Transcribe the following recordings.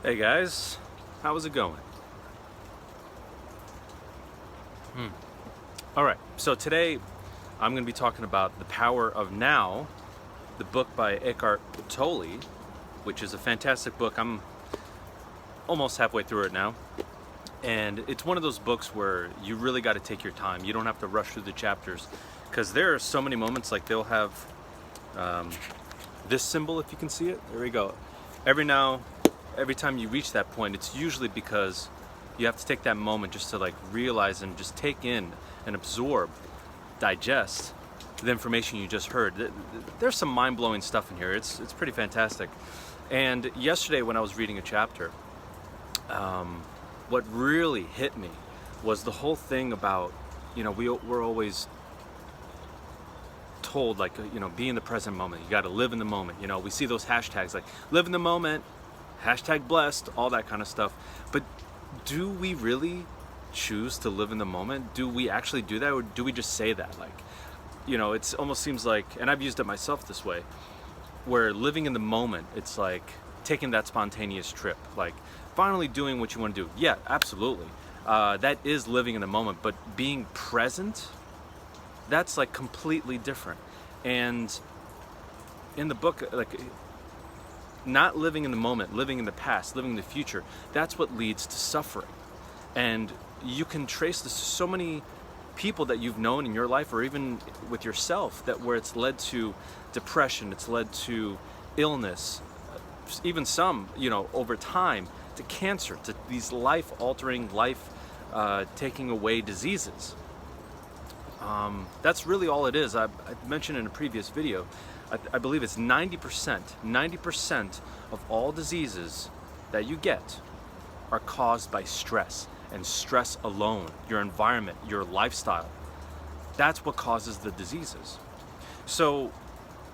Hey guys, how's it going? All right, so today I'm going to be talking about The Power of Now, the book by Eckhart Tolle, which is a fantastic book. I'm almost halfway through it now, and it's one of those books where you really got to take your time. You don't have to rush through the chapters, because there are so many moments, like they'll have this symbol, if you can see it. There we go. Every time you reach that point, it's usually because you have to take that moment just to like realize and just take in and absorb, digest the information you just heard. There's some mind-blowing stuff in here. It's pretty fantastic. And yesterday when I was reading a chapter, what really hit me was the whole thing about, we're always told, like, be in the present moment. You got to live in the moment. We see those hashtags like live in the moment, hashtag blessed, all that kind of stuff. But do we really choose to live in the moment? Do we actually do that, or do we just say that? Like, it almost seems like, and I've used it myself this way, where living in the moment, it's like taking that spontaneous trip, like finally doing what you want to do. Yeah, absolutely. That is living in the moment, but being present, that's like completely different. And in the book, like, not living in the moment, living in the past, living in the future, that's what leads to suffering. And you can trace this to so many people that you've known in your life, or even with yourself, that where it's led to depression, it's led to illness, even some, over time, to cancer, to these life-altering, life-taking away diseases. That's really all it is. I mentioned in a previous video, I believe it's 90% of all diseases that you get are caused by stress, and stress alone, your environment, your lifestyle. That's what causes the diseases. So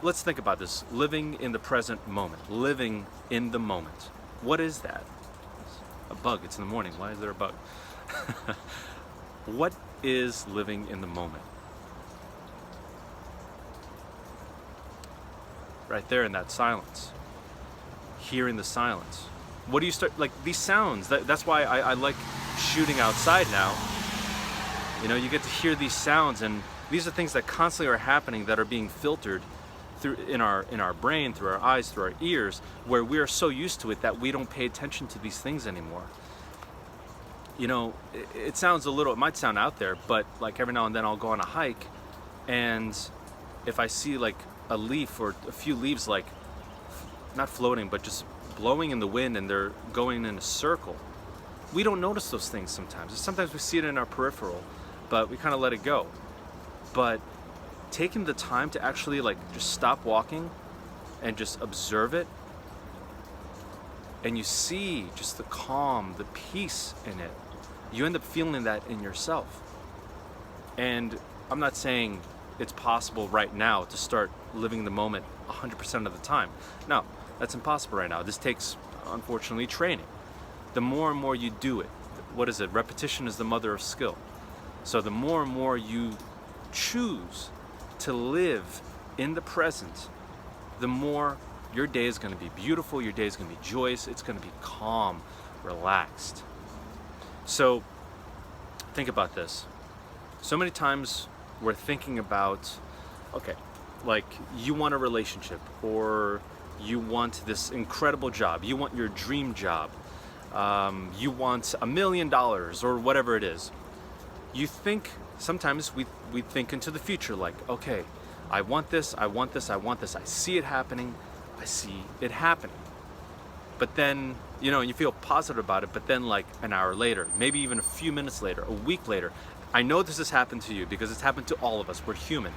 let's think about this. Living in the present moment, living in the moment. What is that? A bug. It's in the morning. Why is there a bug? What is living in the moment? Right there in that silence. Hearing the silence. What do you start, like these sounds, that's why I like shooting outside now. You get to hear these sounds, and these are things that constantly are happening, that are being filtered through in our brain, through our eyes, through our ears, where we are so used to it that we don't pay attention to these things anymore. It might sound out there, but like every now and then I'll go on a hike, and if I see like a leaf or a few leaves, like not floating but just blowing in the wind, and they're going in a circle, we don't notice those things sometimes. Sometimes we see it in our peripheral, but we kind of let it go. But taking the time to actually like just stop walking and just observe it, and you see just the calm, the peace in it, you end up feeling that in yourself. And I'm not saying it's possible right now to start living the moment 100% of the time. No, that's impossible right now. This takes, unfortunately, training. The more and more you do it, what is it? Repetition is the mother of skill. So the more and more you choose to live in the present, the more your day is going to be beautiful, your day is going to be joyous, it's going to be calm, relaxed. So think about this. So many times we're thinking about, okay, like you want a relationship, or you want this incredible job, you want your dream job, you want $1 million, or whatever it is. You think, sometimes we think into the future, like, okay, I want this, I want this, I want this, I see it happening, I see it happening. But then, you feel positive about it, but then like an hour later, maybe even a few minutes later, a week later, I know this has happened to you because it's happened to all of us, we're human.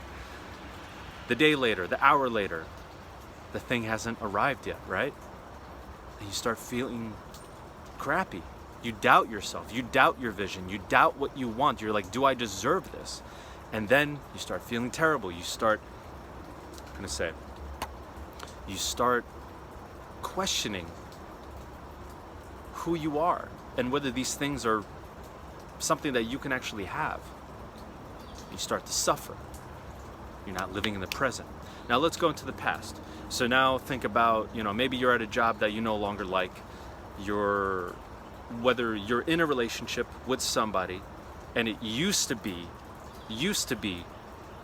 The day later, the hour later, the thing hasn't arrived yet, right? And you start feeling crappy. You doubt yourself, you doubt your vision, you doubt what you want. You're like, do I deserve this? And then you start feeling terrible. You start questioning who you are and whether these things are something that you can actually have. You start to suffer. You're not living in the present. Now let's go into the past. So now think about, maybe you're at a job that you no longer like. whether you're in a relationship with somebody and it used to be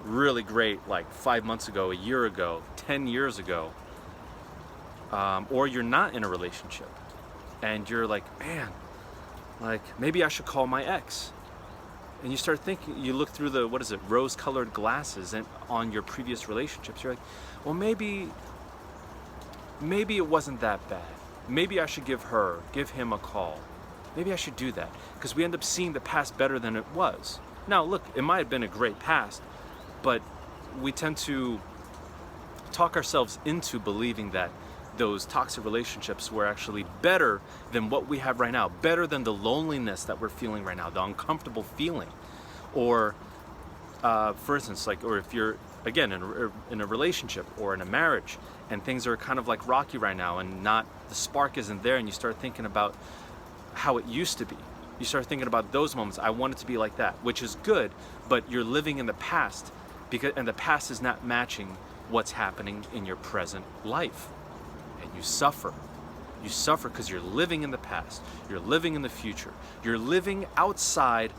really great like 5 months ago, a year ago, 10 years ago, or you're not in a relationship and you're like, man, like maybe I should call my ex. And you start thinking, you look through the, rose-colored glasses and on your previous relationships. You're like, well, maybe it wasn't that bad. Maybe I should give him a call. Maybe I should do that. Because we end up seeing the past better than it was. Now, look, it might have been a great past, but we tend to talk ourselves into believing that those toxic relationships were actually better than what we have right now, better than the loneliness that we're feeling right now, the uncomfortable feeling. Or, for instance, like, or if you're, again, in a relationship or in a marriage and things are kind of like rocky right now and the spark isn't there, and you start thinking about how it used to be. You start thinking about those moments. I want it to be like that, which is good, but you're living in the past and the past is not matching what's happening in your present life. And you suffer. You suffer because you're living in the past. You're living in the future. You're living outside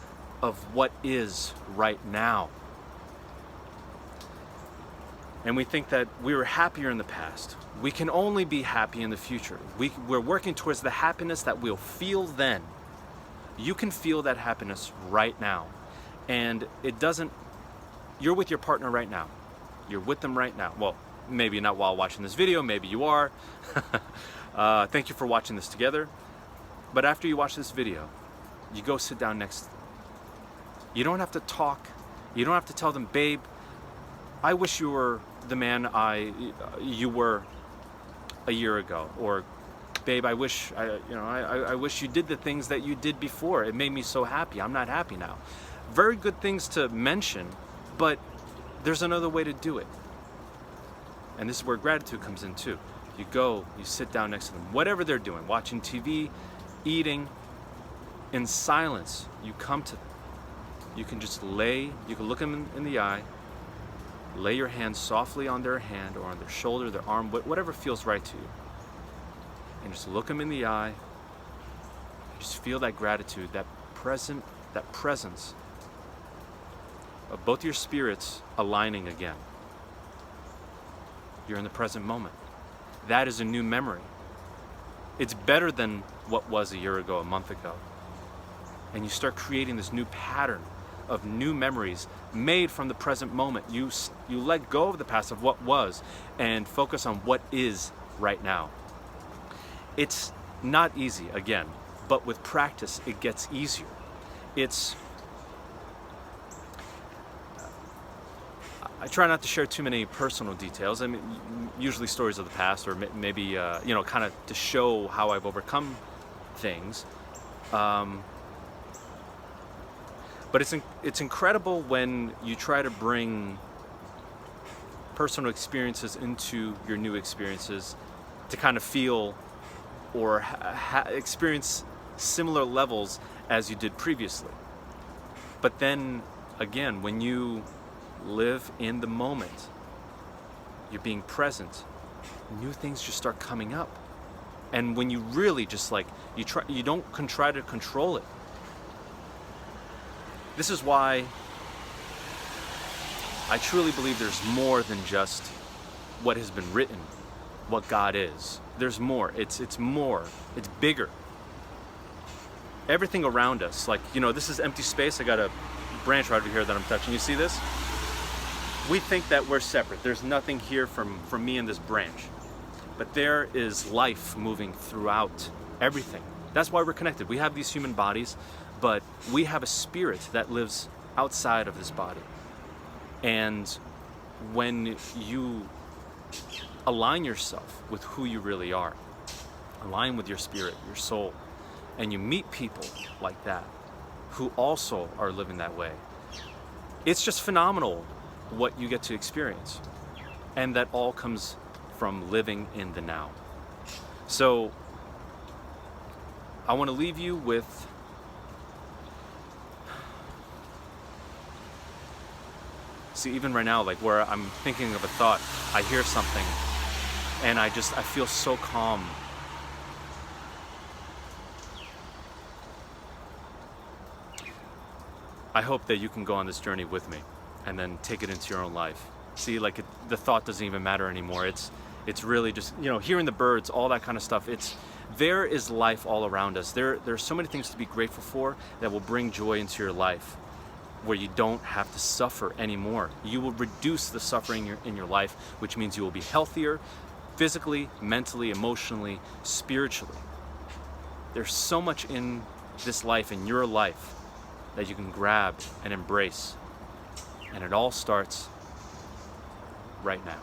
of what is right now. And we think that we were happier in the past. We can only be happy in the future. We're working towards the happiness that we'll feel then. You can feel that happiness right now. And you're with your partner right now. You're with them right now. Well, maybe not while watching this video, maybe you are. Thank you for watching this together. But after you watch this video, you go sit down next to them. You don't have to talk. You don't have to tell them, babe, I wish you were the man you were a year ago. Or, babe, I wish you did the things that you did before. It made me so happy. I'm not happy now. Very good things to mention, but there's another way to do it. And this is where gratitude comes in too. You go, you sit down next to them, whatever they're doing, watching TV, eating, in silence, you come to them. You can just you can look them in the eye, lay your hand softly on their hand or on their shoulder, their arm, whatever feels right to you. And just look them in the eye, just feel that gratitude, that presence of both your spirits aligning again. You're in the present moment. That is a new memory. It's better than what was a year ago, a month ago. And you start creating this new pattern of new memories made from the present moment. You let go of the past, of what was, and focus on what is right now. It's not easy, again, but with practice, it gets easier. I try not to share too many personal details. I mean, usually stories of the past, or maybe, kind of to show how I've overcome things. But it's incredible when you try to bring personal experiences into your new experiences to kind of feel or experience similar levels as you did previously. But then, again, when you live in the moment, you're being present, new things just start coming up. And when you really just you don't try to control it. This is why I truly believe there's more than just what has been written, what God is. There's more. It's more. It's bigger. Everything around us, this is empty space. I got a branch right over here that I'm touching. You see this? We think that we're separate. There's nothing here from me and this branch. But there is life moving throughout everything. That's why we're connected. We have these human bodies, but we have a spirit that lives outside of this body. And when you align yourself with who you really are, align with your spirit, your soul, and you meet people like that who also are living that way, it's just phenomenal what you get to experience. And that all comes from living in the now. So I want to leave you with even right now, where I'm thinking of a thought, I hear something and I feel so calm. I hope that you can go on this journey with me and then take it into your own life. See, like the thought doesn't even matter anymore. It's really just, hearing the birds, all that kind of stuff. There is life all around us. There's so many things to be grateful for that will bring joy into your life, where you don't have to suffer anymore. You will reduce the suffering in your life, which means you will be healthier physically, mentally, emotionally, spiritually. There's so much in this life, in your life, that you can grab and embrace. And it all starts right now.